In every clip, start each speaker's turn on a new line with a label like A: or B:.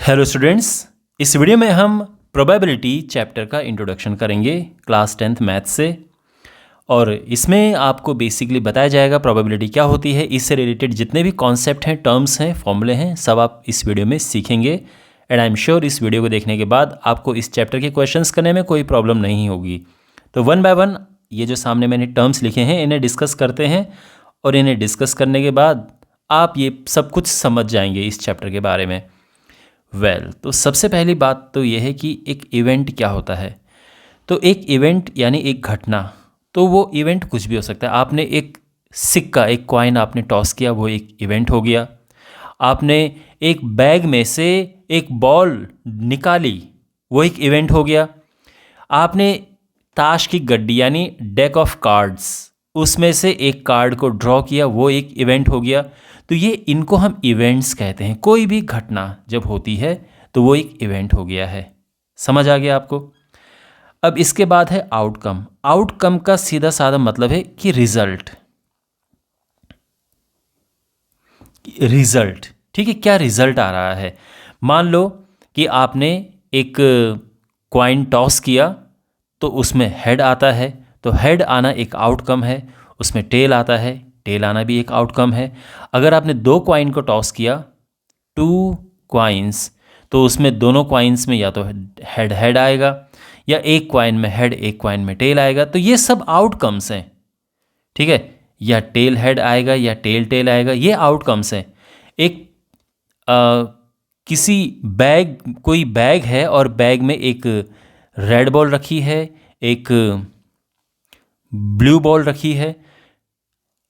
A: Hello students, इस video में हम प्रोबेबिलिटी चैप्टर का इंट्रोडक्शन करेंगे क्लास 10th मैथ से। और इसमें आपको बेसिकली बताया जाएगा प्रोबेबिलिटी क्या होती है। इससे रिलेटेड जितने भी कॉन्सेप्ट हैं, टर्म्स हैं, फॉर्मूले हैं, सब आप इस वीडियो में सीखेंगे। एंड आई एम श्योर इस वीडियो को देखने के बाद आपको इस चैप्टर के क्वेश्चंस करने में कोई प्रॉब्लम नहीं होगी। तो वन बाय वन ये जो सामने मैंने टर्म्स लिखे हैं इन्हें डिस्कस करते हैं, और इन्हें डिस्कस करने के बाद आप ये सब कुछ समझ जाएंगे इस चैप्टर के बारे में। तो सबसे पहली बात तो ये है कि एक इवेंट क्या होता है। तो एक इवेंट यानी एक घटना, तो वो इवेंट कुछ भी हो सकता है। आपने एक सिक्का, एक कॉइन आपने टॉस किया, वो एक इवेंट हो गया। आपने एक बैग में से एक बॉल निकाली, वो एक इवेंट हो गया। आपने ताश की गड्डी यानी डेक ऑफ कार्ड्स, उसमें से एक कार्ड को ड्रॉ किया, वो एक इवेंट हो गया। तो ये इनको हम इवेंट्स कहते हैं। कोई भी घटना जब होती है तो वो एक इवेंट हो गया है। समझ आ गया आपको? अब इसके बाद है आउटकम। आउटकम का सीधा साधा मतलब है कि रिजल्ट। ठीक है, क्या रिजल्ट आ रहा है। मान लो कि आपने एक कॉइन टॉस किया, तो उसमें हेड आता है, तो हेड आना एक आउटकम है। उसमें टेल आता है, टेल आना भी एक आउटकम है। अगर आपने दो कॉइन को टॉस किया, 2 कॉइन्स, तो उसमें दोनों कॉइन्स में या तो हेड हेड आएगा, या एक कॉइन में हेड एक कॉइन में टेल आएगा। तो ये सब आउटकम्स हैं, ठीक है। या टेल हेड आएगा या टेल टेल आएगा, ये आउटकम्स हैं। एक किसी बैग, कोई बैग है और बैग में एक रेड बॉल रखी है, एक ब्लू बॉल रखी है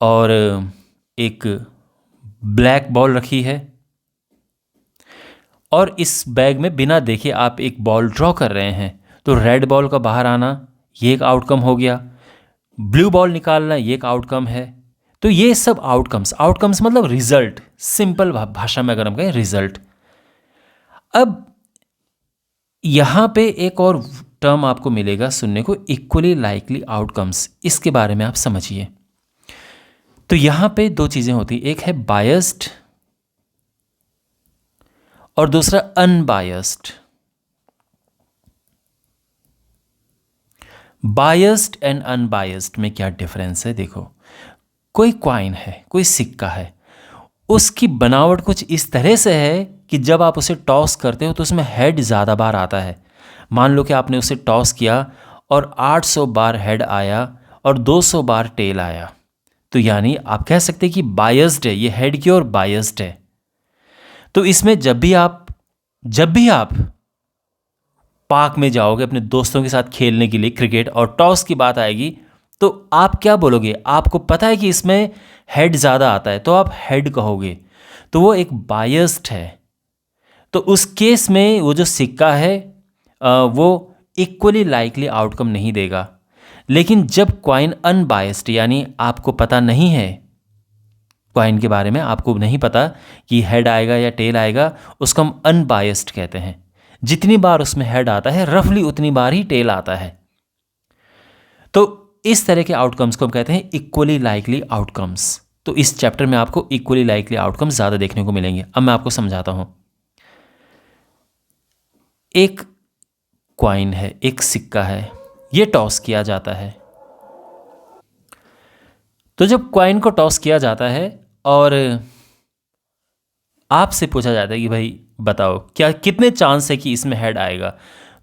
A: और एक ब्लैक बॉल रखी है। और इस बैग में बिना देखे आप एक बॉल ड्रॉ कर रहे हैं, तो रेड बॉल का बाहर आना ये एक आउटकम हो गया। ब्लू बॉल निकालना ये एक आउटकम है। तो ये सब आउटकम्स मतलब रिजल्ट। सिंपल भाषा में अगर हम कहें, रिजल्ट। अब यहाँ पे एक और टर्म आपको मिलेगा सुनने को, इक्वली लाइकली आउटकम्स। इसके बारे में आप समझिए। तो यहाँ पे दो चीज़ें होती, एक है बायस्ड और दूसरा अनबायस्ड। बायस्ड एंड अनबायस्ड में क्या डिफरेंस है? देखो, कोई कॉइन है, कोई सिक्का है, उसकी बनावट कुछ इस तरह से है कि जब आप उसे टॉस करते हो तो उसमें हेड ज़्यादा बार आता है। मान लो कि आपने उसे टॉस किया और 800 बार हेड आया और 200 बार टेल आया, तो यानी आप कह सकते हैं कि बायस्ड है, ये हेड की ओर बायस्ड है। तो इसमें जब भी आप पार्क में जाओगे अपने दोस्तों के साथ खेलने के लिए क्रिकेट, और टॉस की बात आएगी, तो आप क्या बोलोगे? आपको पता है कि इसमें हेड ज़्यादा आता है, तो आप हेड कहोगे, तो वो एक बायस्ड है। तो उस केस में वो जो सिक्का है वो इक्वली लाइकली आउटकम नहीं देगा। लेकिन जब कॉइन अनबायस्ड, यानी आपको पता नहीं है कॉइन के बारे में, आपको नहीं पता कि हेड आएगा या टेल आएगा, उसको हम अनबायस्ड कहते हैं। जितनी बार उसमें हेड आता है रफली उतनी बार ही टेल आता है। तो इस तरह के आउटकम्स को हम कहते हैं इक्वली लाइकली आउटकम्स। तो इस चैप्टर में आपको इक्वली लाइकली आउटकम्स ज़्यादा देखने को मिलेंगे। अब मैं आपको समझाता हूं। एक कॉइन है, एक सिक्का है, ये टॉस किया जाता है। तो जब कॉइन को टॉस किया जाता है और आपसे पूछा जाता है कि भाई बताओ क्या कितने चांस है कि इसमें हेड आएगा,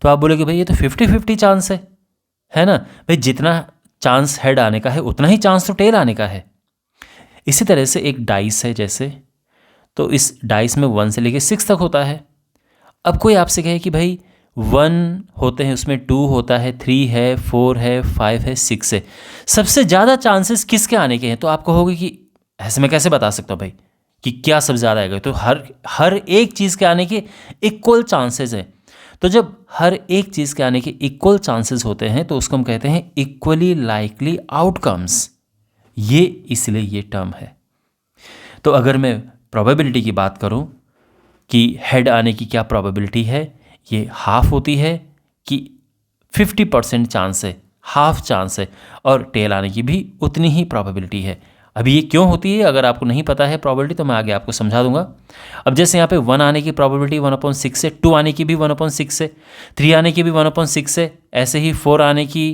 A: तो आप बोलोगे भाई ये तो 50-50 चांस है ना भाई। जितना चांस हेड आने का है उतना ही चांस तो टेल आने का है। इसी तरह से एक डाइस है जैसे, तो इस डाइस में 1 से लेकर 6 तक होता है। अब कोई आपसे कहे कि भाई 1 होते हैं, उसमें 2 होता है, 3 है, 4 है, 5 है, 6 है, सबसे ज़्यादा चांसेस किसके आने के हैं? तो आप कहोगे कि ऐसे मैं कैसे बता सकता हूँ भाई कि क्या सबसे ज़्यादा आएगा? तो हर एक चीज़ के आने के इक्वल चांसेस हैं। तो जब हर एक चीज़ के आने के इक्वल चांसेस होते हैं तो उसको हम कहते हैं इक्वली लाइकली आउटकम्स। ये इसलिए ये टर्म है। तो अगर मैं प्रोबेबिलिटी की बात करूं कि हेड आने की क्या प्रोबेबिलिटी है, ये हाफ होती है कि 50% चांस है, हाफ चांस है, और टेल आने की भी उतनी ही प्रोबेबिलिटी है। अभी ये क्यों होती है, अगर आपको नहीं पता है प्रोबेबिलिटी तो मैं आगे आपको समझा दूंगा। अब जैसे यहाँ पे 1 आने की प्रोबेबिलिटी 1/6 है, 2 आने की भी 1/6 है, 3 आने की भी 1/6 है, ऐसे ही 4 आने की,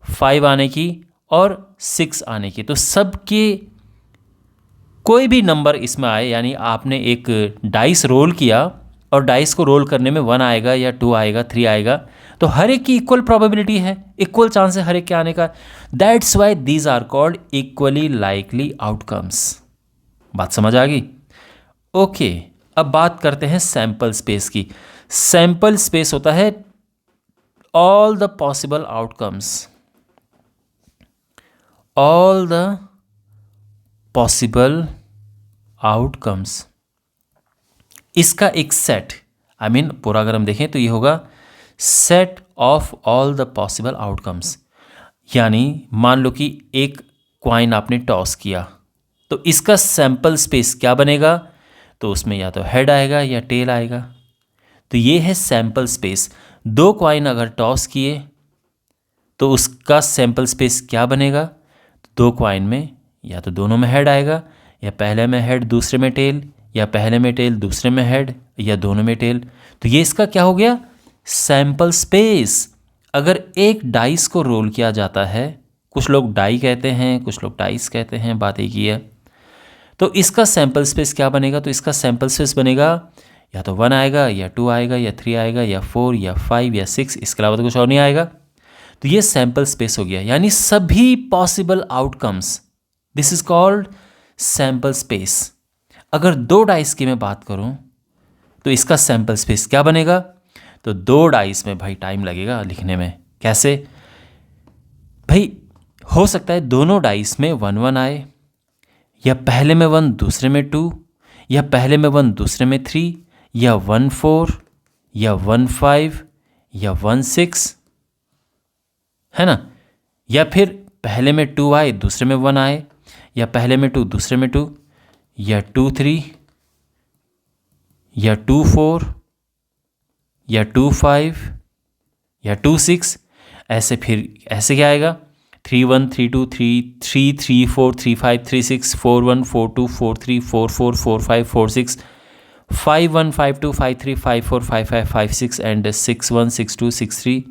A: 5 आने की और 6 आने की। तो सबके कोई भी नंबर इसमें आए, यानी आपने एक डाइस रोल किया और डाइस को रोल करने में 1 आएगा या 2 आएगा, 3 आएगा, तो हर एक की इक्वल प्रोबेबिलिटी है, इक्वल चांस है हर एक के आने का। That's why these are called equally likely outcomes. बात समझ आ गई? ओके, अब बात करते हैं सैंपल स्पेस की। सैंपल स्पेस होता है all the possible outcomes, all the possible outcomes, इसका एक सेट, आई मीन पूरा अगर हम देखें तो ये होगा set of all the possible outcomes. यानी मान लो कि एक क्वाइन आपने टॉस किया, तो इसका सैंपल स्पेस क्या बनेगा, तो उसमें या तो हेड आएगा या टेल आएगा। तो ये है सैंपल स्पेस। 2 क्वाइन अगर टॉस किए तो उसका सैंपल स्पेस क्या बनेगा, 2 क्वाइन में या तो दोनों में हेड आएगा, या पहले में हेड दूसरे में टेल, या पहले में टेल दूसरे में हेड, या दोनों में टेल। तो ये इसका क्या हो गया, सैंपल स्पेस। अगर एक डाइस को रोल किया जाता है, कुछ लोग डाई कहते हैं, कुछ लोग डाइस कहते हैं, बात एक ही है, तो इसका सैंपल स्पेस क्या बनेगा, तो इसका सैंपल स्पेस बनेगा या तो 1 आएगा या 2 आएगा या 3 आएगा या 4 या 5 या 6, इसके अलावा तो कुछ और नहीं आएगा। तो ये सैंपल स्पेस हो गया, यानी सभी possible outcomes, this is called sample space. अगर 2 डाइस की मैं बात करूं तो इसका सैंपल स्पेस क्या बनेगा, तो 2 डाइस में भाई टाइम लगेगा लिखने में। कैसे भाई, हो सकता है दोनों डाइस में 1 1 आए, या पहले में 1 दूसरे में 2, या पहले में 1 दूसरे में 3, या 1 4, या 1 5, या 1 6, है ना। या फिर पहले में 2 आए दूसरे में 1 आए, या पहले में 2 दूसरे में 2, या 2 3, या 2 4, या 2 5, या 2 6, ऐसे फिर ऐसे क्या आएगा, 3 1 3 2 3 3 3 4 3 5 3 6 4 1 4 2 4 3 4 4 4 5 4 6 5 1 5 2 5 3 5 4 5 5 5 6 and 6 1 6 2 6 3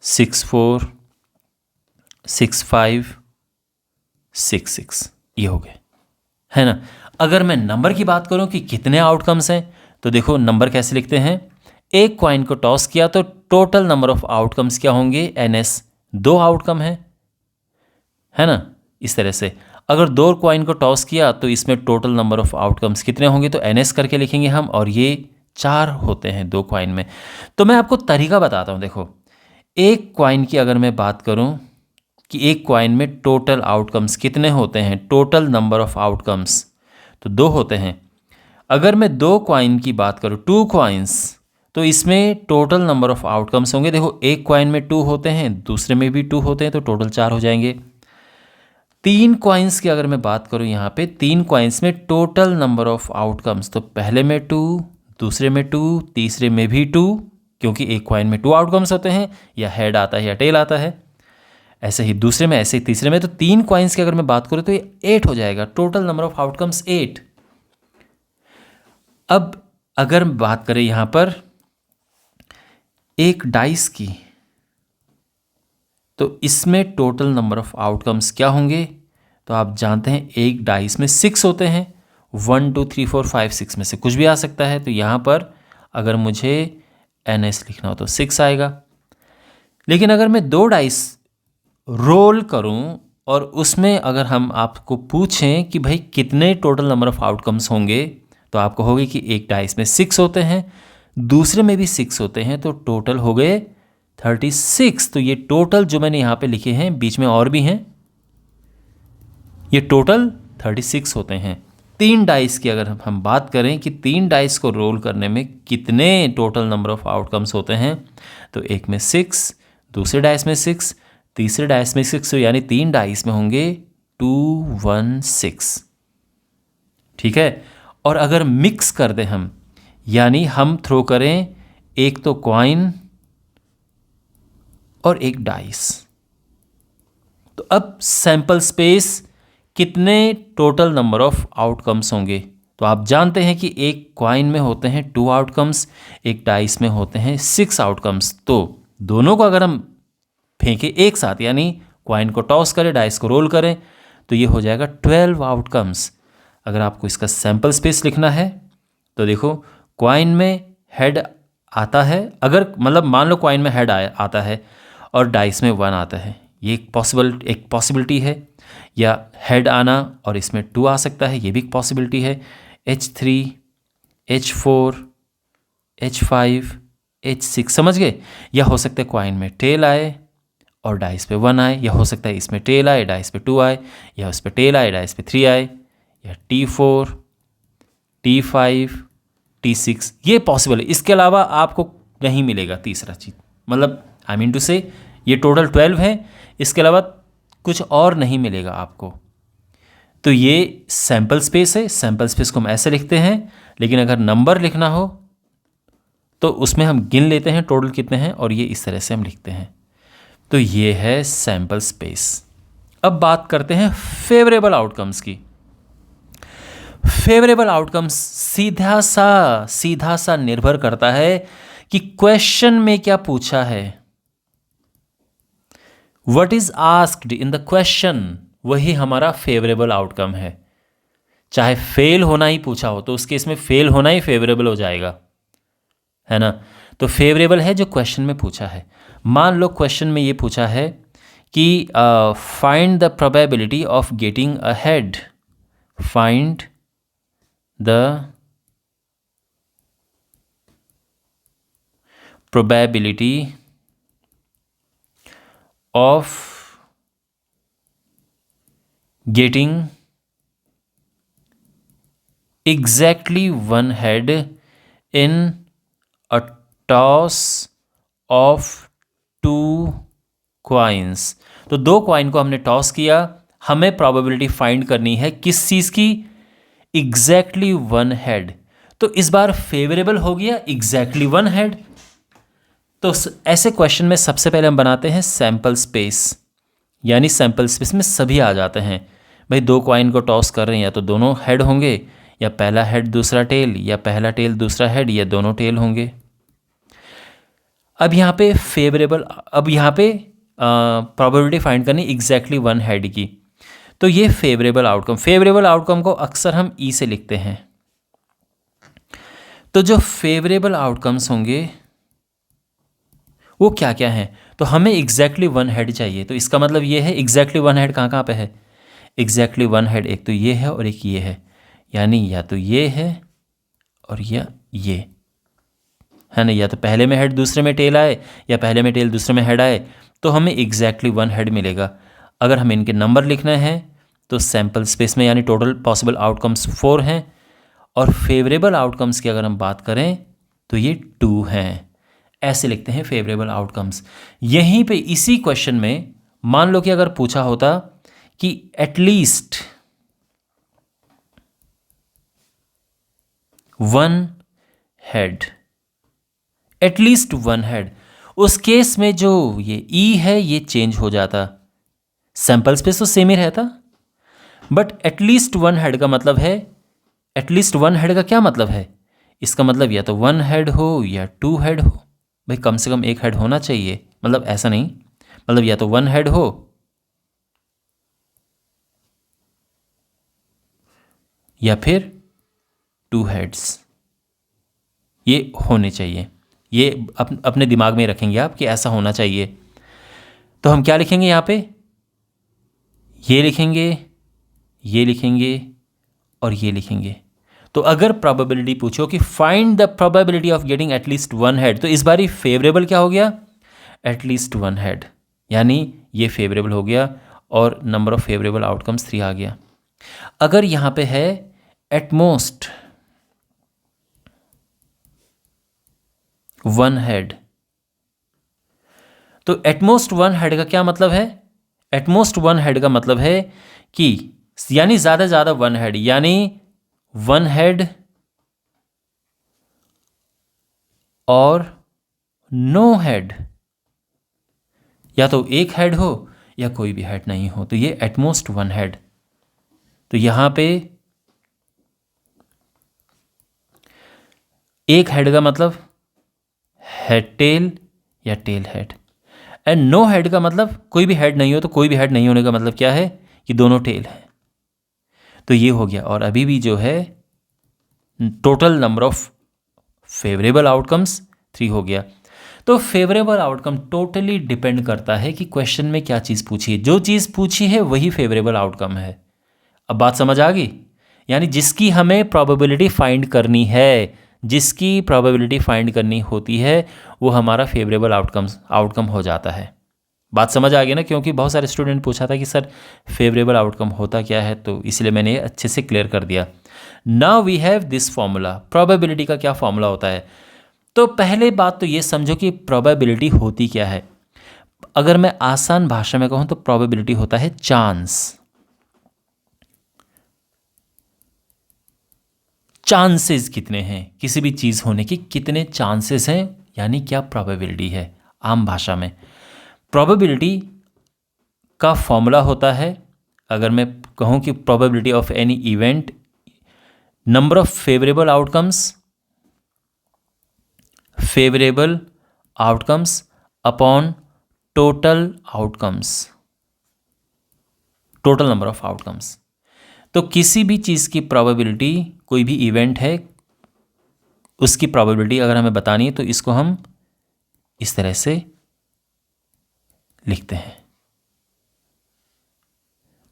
A: 6 4 6 5 6 6, ये हो गए, है ना। अगर मैं नंबर की बात करूं कि कितने आउटकम्स हैं, तो देखो नंबर कैसे लिखते हैं। एक क्वाइन को टॉस किया तो टोटल नंबर ऑफ आउटकम्स क्या होंगे, NS, 2 आउटकम है ना। इस तरह से अगर 2 क्वाइन को टॉस किया तो इसमें टोटल नंबर ऑफ आउटकम्स कितने होंगे, तो NS करके लिखेंगे हम, और ये 4 होते हैं 2 क्वाइन में। तो मैं आपको तरीका बताता हूँ। देखो, एक क्वाइन की अगर मैं बात करूँ कि एक क्वाइन में टोटल आउटकम्स कितने होते हैं, टोटल नंबर ऑफ आउटकम्स तो 2 होते हैं। अगर मैं 2 क्वाइन की बात करूँ, 2 क्वाइंस, तो इसमें टोटल नंबर ऑफ आउटकम्स होंगे। देखो, एक क्वाइन में 2 होते हैं, दूसरे में भी 2 होते हैं, तो टोटल 4 हो जाएंगे। 3 क्वाइंस की अगर मैं बात करूँ यहाँ पे, 3 क्वाइंस में टोटल नंबर ऑफ आउटकम्स, तो पहले में 2, दूसरे में 2, तीसरे में भी 2, क्योंकि एक क्वाइन में 2 आउटकम्स होते हैं, या हेड आता है या टेल आता है, ऐसे ही दूसरे में, ऐसे ही तीसरे में। तो 3 क्वाइंस की अगर मैं बात करूँ तो ये 8 हो जाएगा, टोटल नंबर ऑफ आउटकम्स 8। अब अगर बात करें यहाँ पर एक डाइस की, तो इसमें टोटल नंबर ऑफ आउटकम्स क्या होंगे, तो आप जानते हैं एक डाइस में 6 होते हैं, 1 2 3 4 5 6 में से कुछ भी आ सकता है। तो यहाँ पर अगर मुझे NS लिखना हो तो 6 आएगा। लेकिन अगर मैं 2 डाइस रोल करूं और उसमें अगर हम आपको पूछें कि भाई कितने टोटल नंबर ऑफ आउटकम्स होंगे, तो आप कहोगे कि एक डाइस में 6 होते हैं, दूसरे में भी 6 होते हैं, तो टोटल हो गए 36। तो ये टोटल जो मैंने यहाँ पे लिखे हैं, बीच में और भी हैं, ये टोटल 36 होते हैं। 3 डाइस की अगर हम बात करें कि 3 डाइस को रोल करने में कितने टोटल नंबर ऑफ आउटकम्स होते हैं, तो एक में 6, दूसरे डाइस में 6, तीसरे डाइस में 6, यानी 3 डाइस में होंगे 2 1 6, ठीक है। और अगर मिक्स कर दें हम, यानी हम थ्रो करें एक तो क्वाइन और एक डाइस, तो अब सैंपल स्पेस कितने टोटल नंबर ऑफ आउटकम्स होंगे? तो आप जानते हैं कि एक क्वाइन में होते हैं 2 आउटकम्स, एक डाइस में होते हैं 6 आउटकम्स। तो दोनों को अगर हम फेंके एक साथ, यानी क्वाइन को टॉस करें, डाइस को रोल करें, तो ये हो जाएगा 12 आउटकम्स। अगर आपको इसका सैंपल स्पेस लिखना है तो देखो, क्वाइन में हेड आता है, अगर मतलब मान लो क्वाइन में हेड आता है और डाइस में 1 आता है, ये एक पॉसिबिलिटी है। या हेड आना और इसमें 2 आ सकता है, ये भी एक पॉसिबिलिटी है। H3, H4, H5, H6, समझ गए? या हो सकता है क्वाइन में टेल आए और डाइस पे 1 आए, या हो सकता है इसमें टेल आए, डाइस पे 2 आए, या उस पे टेल आए, डाइस पे 3 आए, या T4, T5, T6, ये पॉसिबल है। इसके अलावा आपको नहीं मिलेगा तीसरा चीज़, मतलब आई मीन टू से ये टोटल 12 है, इसके अलावा कुछ और नहीं मिलेगा आपको। तो ये सैंपल स्पेस है। सैंपल स्पेस को हम ऐसे लिखते हैं, लेकिन अगर नंबर लिखना हो तो उसमें हम गिन लेते हैं टोटल कितने हैं, और ये इस तरह से हम लिखते हैं। तो ये है सैंपल स्पेस। अब बात करते हैं फेवरेबल आउटकम्स की। फेवरेबल आउटकम्स सीधा सा निर्भर करता है कि क्वेश्चन में क्या पूछा है। What is asked in the question, वही हमारा फेवरेबल आउटकम है। चाहे फेल होना ही पूछा हो तो उस केस में फेल होना ही फेवरेबल हो जाएगा, है ना। तो फेवरेबल है जो क्वेश्चन में पूछा है। मान लो क्वेश्चन में ये पूछा है कि find the probability of getting ahead, find the probability of getting exactly one head in a toss of 2 coins। तो 2 कॉइन को हमने टॉस किया, हमें प्रोबेबिलिटी फाइंड करनी है किस चीज़ की? Exactly 1 head. तो इस बार फेवरेबल हो गया एग्जैक्टली 1 हेड। तो ऐसे क्वेश्चन में सबसे पहले हम बनाते हैं सैंपल स्पेस, यानी सैंपल स्पेस में सभी आ जाते हैं। भाई 2 कॉइन को टॉस कर रहे हैं, या तो दोनों हेड होंगे, या पहला हेड दूसरा टेल, या पहला टेल दूसरा हेड, या दोनों टेल होंगे। अब यहाँ पे प्रोबेबिलिटी फाइंड करनी एग्जैक्टली 1 हेड की। तो ये फेवरेबल आउटकम को अक्सर हम ई से लिखते हैं। तो जो फेवरेबल आउटकम्स होंगे वो क्या क्या हैं? तो हमें एग्जैक्टली 1 हेड चाहिए। तो इसका मतलब ये है एग्जैक्टली 1 हेड कहाँ कहाँ पे है? एग्जैक्टली 1 हेड एक तो ये है और एक ये है, यानी या तो ये है और या ये है ना। या तो पहले में हेड दूसरे में टेल आए, या पहले में टेल दूसरे में हेड आए, तो हमें एग्जैक्टली 1 हेड मिलेगा। अगर हमें इनके नंबर लिखने हैं तो सैंपल स्पेस में, यानी टोटल पॉसिबल आउटकम्स 4 हैं, और फेवरेबल आउटकम्स की अगर हम बात करें तो ये 2 हैं। ऐसे लिखते हैं फेवरेबल आउटकम्स। यहीं पे इसी क्वेश्चन में मान लो कि अगर पूछा होता कि एटलीस्ट 1 हेड, एटलीस्ट 1 हेड, उस केस में जो ये ई है ये चेंज हो जाता। सैंपल स्पेस तो सेम ही रहता, बट एटलीस्ट 1 हेड का मतलब है, एटलीस्ट 1 हेड का क्या मतलब है? इसका मतलब या तो 1 हेड हो या 2 हेड हो। भाई कम से कम 1 हेड होना चाहिए, मतलब ऐसा नहीं, मतलब या तो 1 हेड हो या फिर 2 हेड्स, ये होने चाहिए। ये अपने दिमाग में रखेंगे आप कि ऐसा होना चाहिए। तो हम क्या लिखेंगे यहाँ पे? ये लिखेंगे, ये लिखेंगे और ये लिखेंगे। तो अगर प्रोबेबिलिटी पूछो कि find the probability of getting at least 1 head, तो इस बार फेवरेबल क्या हो गया? एटलीस्ट 1 हेड, यानी ये फेवरेबल हो गया और नंबर ऑफ फेवरेबल आउटकम्स 3 आ गया। अगर यहाँ पे है एटमोस्ट 1 हेड, तो एटमोस्ट 1 हेड का क्या मतलब है? एटमोस्ट 1 हेड का मतलब है कि यानी ज़्यादा ज़्यादा 1 हेड, यानी 1 हेड और नो हेड, या तो 1 हेड हो या कोई भी हेड नहीं हो, तो ये एटमोस्ट वन हेड। तो यहाँ पे एक हेड का मतलब हेड टेल या tail head, and no head का मतलब कोई भी हेड नहीं हो। तो कोई भी हेड नहीं होने का मतलब क्या है कि दोनों टेल हैं। तो ये हो गया। और अभी भी जो है total number of favourable outcomes 3 हो गया। तो फेवरेबल आउटकम टोटली डिपेंड करता है कि क्वेश्चन में क्या चीज़ पूछी है। जो चीज़ पूछी है वही फेवरेबल आउटकम है। अब बात समझ आ गई? यानी जिसकी हमें प्रोबेबिलिटी फाइंड करनी है, जिसकी प्रोबेबिलिटी फाइंड करनी होती है, वो हमारा फेवरेबल आउटकम हो जाता है। बात समझ आ गई ना? क्योंकि बहुत सारे स्टूडेंट पूछा था कि सर फेवरेबल आउटकम होता क्या है, तो इसलिए मैंने ये अच्छे से क्लियर कर दिया। Now we have this formula. Probability का क्या फॉर्मूला होता है? तो पहले बात तो ये समझो कि प्रोबेबिलिटी होती क्या है। अगर मैं आसान भाषा में कहूं तो प्रोबेबिलिटी होता है चांस। चांसेस कितने हैं किसी भी चीज़ होने की, कितने चांसेस हैं, यानी क्या प्रोबेबिलिटी है। आम भाषा में प्रोबेबिलिटी का फॉर्मूला होता है, अगर मैं कहूं कि probability of any event, number of favourable outcomes upon total number of outcomes. तो किसी भी चीज़ की प्रोबेबिलिटी, कोई भी इवेंट है उसकी प्रोबेबिलिटी अगर हमें बतानी है तो इसको हम इस तरह से लिखते हैं।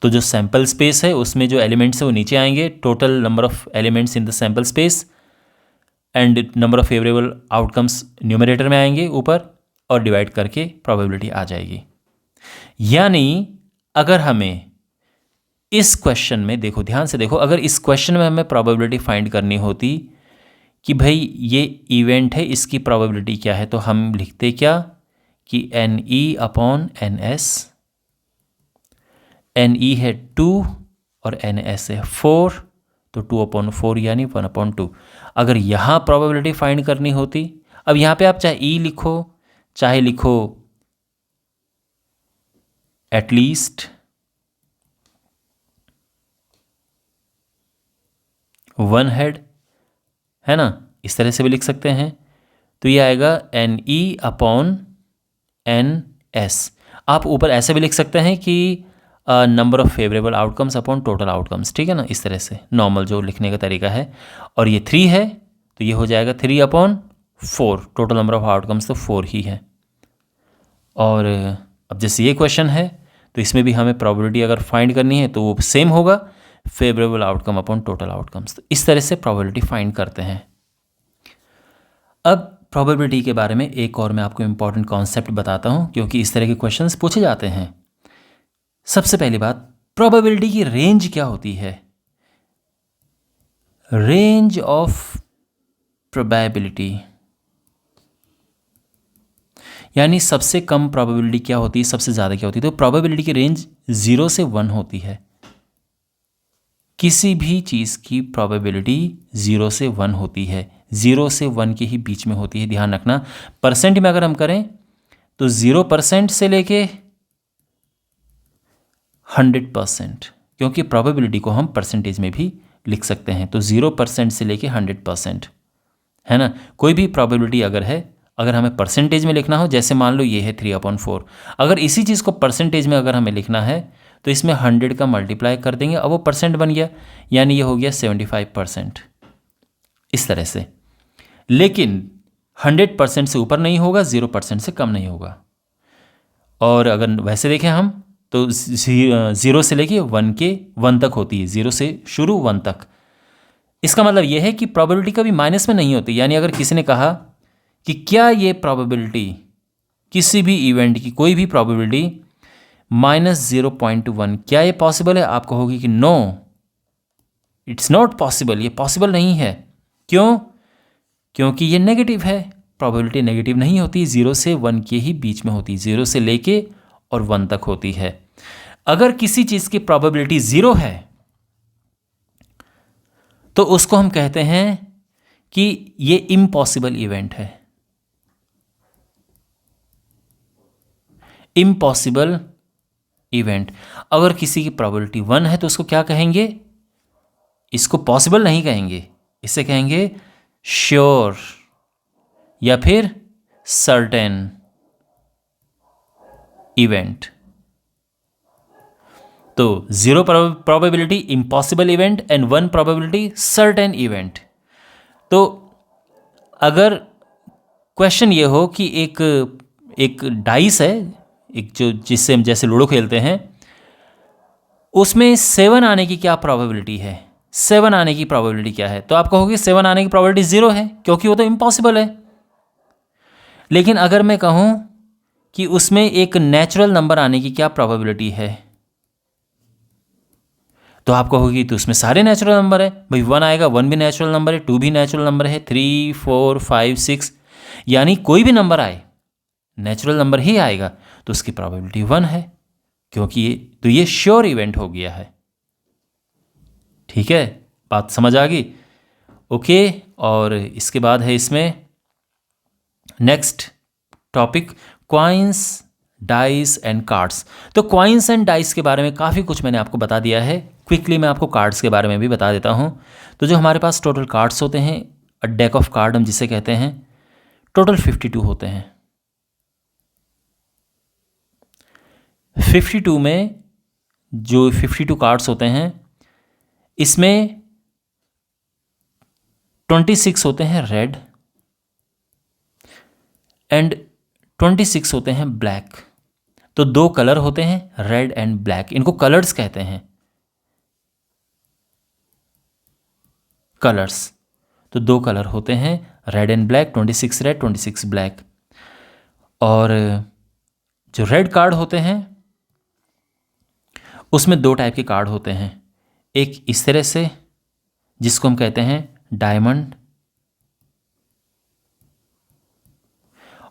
A: तो जो सैंपल स्पेस है उसमें जो एलिमेंट्स है वो नीचे आएंगे, total number of elements in the sample space, and number of favourable outcomes numerator में आएंगे ऊपर, और डिवाइड करके प्रोबेबिलिटी आ जाएगी। यानी अगर हमें इस क्वेश्चन में, देखो ध्यान से देखो, अगर इस क्वेश्चन में हमें प्रोबेबिलिटी फाइंड करनी होती कि भाई ये इवेंट है, इसकी प्रोबेबिलिटी क्या है, तो हम लिखते क्या कि N E upon N S. N E है 2 और एन एस है 4, तो 2/4 यानी 1/2। अगर यहाँ प्रोबेबिलिटी फाइंड करनी होती, अब यहाँ पे आप चाहे ई लिखो, चाहे लिखो एटलीस्ट, वन हेड, है ना, इस तरह से भी लिख सकते हैं। तो ये आएगा N E upon N S. आप ऊपर ऐसे भी लिख सकते हैं कि number of favourable outcomes upon total outcomes, ठीक है ना, इस तरह से नॉर्मल जो लिखने का तरीका है। और ये 3 है तो ये हो जाएगा 3/4। टोटल नंबर ऑफ आउटकम्स तो 4 ही है। और अब जैसे ये क्वेश्चन है तो इसमें भी हमें प्रोबेबिलिटी अगर फाइंड करनी है तो वो सेम होगा, favourable outcome upon total outcomes. तो इस तरह से प्रोबेबिलिटी फाइंड करते हैं। अब प्रोबेबिलिटी के बारे में एक और मैं आपको इम्पॉर्टेंट कॉन्सेप्ट बताता हूँ, क्योंकि इस तरह के क्वेश्चंस पूछे जाते हैं। सबसे पहली बात, प्रोबेबिलिटी की रेंज क्या होती है? रेंज ऑफ प्रोबेबिलिटी यानी सबसे कम प्रोबेबिलिटी क्या होती है, सबसे ज़्यादा क्या होती है। तो प्रोबेबिलिटी की रेंज 0 से 1 होती है। किसी भी चीज़ की प्रोबेबिलिटी 0 से 1 होती है, 0 से 1 के ही बीच में होती है। ध्यान रखना, परसेंट में अगर हम करें तो 0% से लेके 100%, क्योंकि प्रोबेबिलिटी को हम परसेंटेज में भी लिख सकते हैं। तो 0% से लेके 100%, है ना। कोई भी प्रोबेबिलिटी अगर है, अगर हमें परसेंटेज में लिखना हो, जैसे मान लो ये है 3/4, अगर इसी चीज़ को परसेंटेज में अगर हमें लिखना है तो इसमें 100 का मल्टीप्लाई कर देंगे, अब वो परसेंट बन गया, यानी ये हो गया 75%, इस तरह से। लेकिन 100% से ऊपर नहीं होगा, 0% से कम नहीं होगा। और अगर वैसे देखें हम तो 0 से लेके 1 तक होती है, 0 से शुरू 1 तक। इसका मतलब यह है कि प्रोबेबिलिटी कभी माइनस में नहीं होती। यानी अगर किसी ने कहा कि क्या ये प्रोबेबिलिटी, किसी भी इवेंट की कोई भी प्रोबेबिलिटी -0.1, क्या ये पॉसिबल है? आप कहोगे कि नो, इट्स नॉट पॉसिबल, ये पॉसिबल नहीं है। क्यों? क्योंकि ये नेगेटिव है। प्रोबेबिलिटी नेगेटिव नहीं होती, 0 से 1 के ही बीच में होती, 0 से लेके और 1 तक होती है। अगर किसी चीज़ की प्रोबेबिलिटी 0 है तो उसको हम कहते हैं कि ये इम्पॉसिबल इवेंट है। Impossible event. अगर किसी की प्रोबेबिलिटी 1 है तो उसको क्या कहेंगे? इसको पॉसिबल नहीं कहेंगे, इसे कहेंगे श्योर या फिर सर्टेन इवेंट। तो 0 probability impossible event and 1 probability certain event. तो अगर क्वेश्चन ये हो कि एक डाइस है, एक जो जिससे हम जैसे लूडो खेलते हैं, उसमें 7 आने की क्या प्रोबेबिलिटी है, 7 आने की प्रोबेबिलिटी क्या है, तो आप कहोगे 7 आने की प्रोबेबिलिटी 0 है क्योंकि वो तो इम्पॉसिबल है। लेकिन अगर मैं कहूँ कि उसमें एक नेचुरल नंबर आने की क्या प्रोबेबिलिटी है, तो आप कहोगे तो उसमें सारे नेचुरल नंबर है भाई, 1 आएगा, 1 भी नेचुरल नंबर है, 2 भी नेचुरल नंबर है, 3 4 5 6, यानी कोई भी नंबर आए नेचुरल नंबर ही आएगा, तो उसकी प्रोबेबिलिटी 1 है क्योंकि ये श्योर इवेंट हो गया है। ठीक है, बात समझ आ गई? ओके। और इसके बाद है इसमें next topic coins, dice and cards. तो क्वाइंस एंड डाइस के बारे में काफ़ी कुछ मैंने आपको बता दिया है। क्विकली मैं आपको कार्ड्स के बारे में भी बता देता हूँ। तो जो हमारे पास टोटल कार्ड्स होते हैं, अ डेक ऑफ कार्ड हम जिसे कहते हैं, टोटल 52 होते हैं। 52 में जो 52 कार्ड्स होते हैं, इसमें 26 होते हैं रेड एंड 26 होते हैं ब्लैक। तो 2 कलर होते हैं रेड एंड ब्लैक, इनको कलर्स कहते हैं, कलर्स। तो 2 कलर होते हैं red and black, 26 red 26 black. और जो रेड कार्ड होते हैं उसमें 2 टाइप के कार्ड होते हैं, एक इस तरह से जिसको हम कहते हैं डायमंड,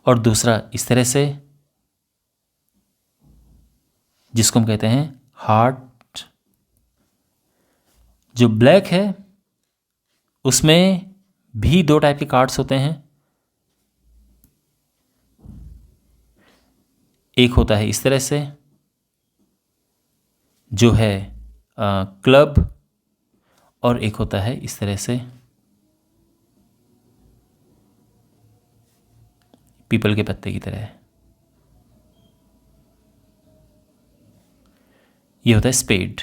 A: और दूसरा इस तरह से जिसको हम कहते हैं हार्ट। जो ब्लैक है उसमें भी 2 टाइप के कार्ड्स होते हैं, एक होता है इस तरह से जो है क्लब, और एक होता है इस तरह से पीपल के पत्ते की तरह, ये होता है स्पेड।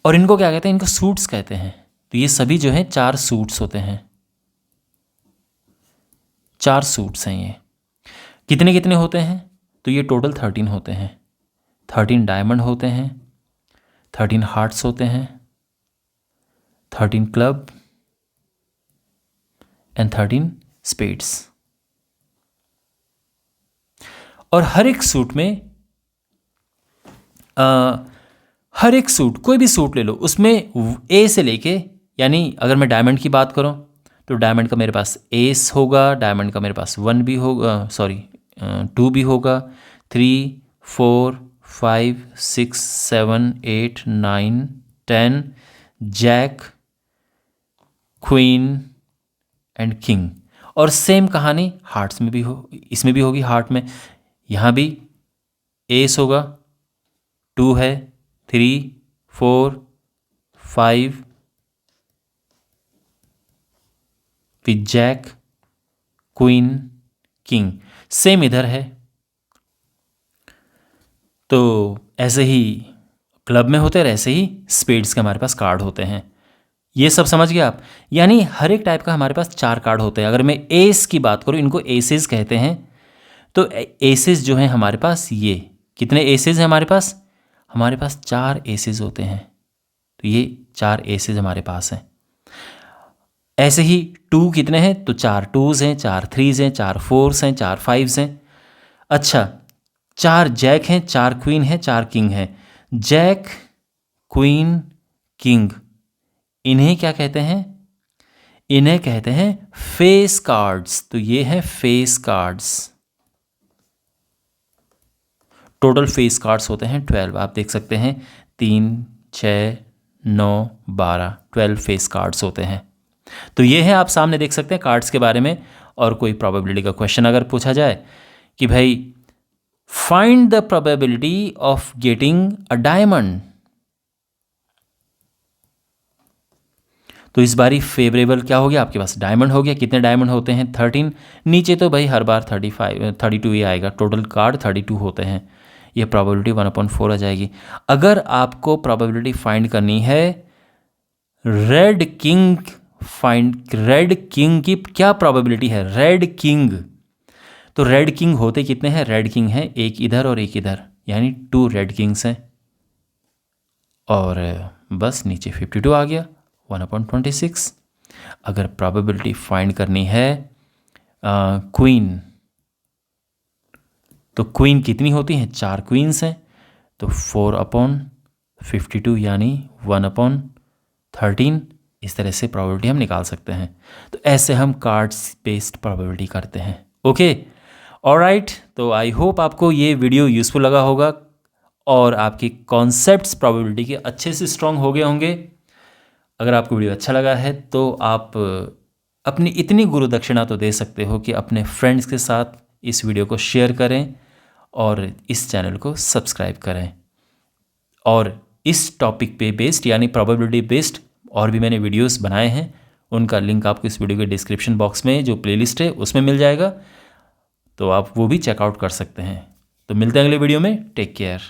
A: और इनको क्या कहते हैं? इनको सूट्स कहते हैं। तो ये सभी जो हैं 4 सूट्स होते हैं, 4 सूट्स हैं ये। कितने कितने होते हैं? तो ये टोटल 13 होते हैं। 13 डायमंड होते हैं, 13 हार्ट्स होते हैं, 13 क्लब एंड 13 स्पेड्स। और हर एक सूट में हर एक सूट, कोई भी सूट ले लो, उसमें ए से लेके, यानी अगर मैं डायमंड की बात करूं तो डायमंड का मेरे पास एस होगा, डायमंड का मेरे पास 1 भी होगा, 2 भी होगा, 3 4 5 6 7 8 9 10, जैक, क्वीन एंड किंग। और सेम कहानी हार्ट्स में भी इसमें भी होगी। हार्ट में यहाँ भी एस होगा, 2 है, 3 4 5, फिर जैक, क्वीन, किंग। सेम इधर है। तो ऐसे ही क्लब में होते हैं, ऐसे ही स्पेड्स के हमारे पास कार्ड होते हैं। ये सब समझ गए आप? यानी हर एक टाइप का हमारे पास 4 कार्ड होते हैं। अगर मैं एस की बात करूँ, इनको एसेस कहते हैं। तो एसेस जो हैं हमारे पास, ये कितने एसेस हैं हमारे पास? हमारे पास 4 एसेस होते हैं। तो ये 4 एसेस हमारे पास हैं। ऐसे ही 2 कितने हैं? तो 4 2s हैं, 4 3s हैं, 4 4s हैं, 4 5s हैं। अच्छा, 4 जैक हैं, 4 क्वीन हैं, 4 किंग हैं। जैक, क्वीन, किंग, इन्हें क्या कहते हैं? इन्हें कहते हैं फेस कार्ड्स। तो ये हैं face cards. Total face cards होते हैं 12। आप देख सकते हैं 3 6 9 12, 12 फेस कार्ड्स होते हैं। तो ये है, आप सामने देख सकते हैं कार्ड्स के बारे में। और कोई प्रोबेबिलिटी का क्वेश्चन अगर पूछा जाए कि भाई find the probability of getting a diamond. तो इस बारी फेवरेबल क्या हो गया, आपके पास डायमंड हो गया। कितने डायमंड होते हैं, 13। नीचे तो भाई हर बार 32 ही आएगा, टोटल कार्ड 32 होते हैं। ये प्रोबेबिलिटी 1/4 आ जाएगी। अगर आपको प्रोबेबिलिटी फाइंड करनी है रेड किंग की क्या प्रोबेबिलिटी है, रेड किंग। तो रेड किंग होते कितने हैं, रेड किंग है एक इधर और एक इधर, यानी 2 रेड किंग्स हैं। और बस नीचे 52 आ गया, 1/26। अगर प्रोबेबिलिटी फाइंड करनी है क्वीन, तो क्वीन कितनी होती हैं, 4 क्वींस हैं, तो 4/52 यानी 1/13। इस तरह से प्रोबेबिलिटी हम निकाल सकते हैं। तो ऐसे हम कार्ड्स बेस्ड प्रोबेबिलिटी करते हैं। Okay, alright. तो आई होप आपको ये वीडियो यूज़फुल लगा होगा और आपके कॉन्सेप्ट्स प्रोबेबिलिटी के अच्छे से स्ट्रॉन्ग हो गए होंगे। अगर आपको वीडियो अच्छा लगा है तो आप अपनी इतनी गुरु दक्षिणा तो दे सकते हो कि अपने फ्रेंड्स के साथ इस वीडियो को शेयर करें और इस चैनल को सब्सक्राइब करें। और इस टॉपिक पे बेस्ड यानी प्रोबेबिलिटी बेस्ड और भी मैंने वीडियोस बनाए हैं, उनका लिंक आपको इस वीडियो के डिस्क्रिप्शन बॉक्स में जो प्लेलिस्ट है उसमें मिल जाएगा, तो आप वो भी चेकआउट कर सकते हैं। तो मिलते हैं अगले वीडियो में, टेक केयर।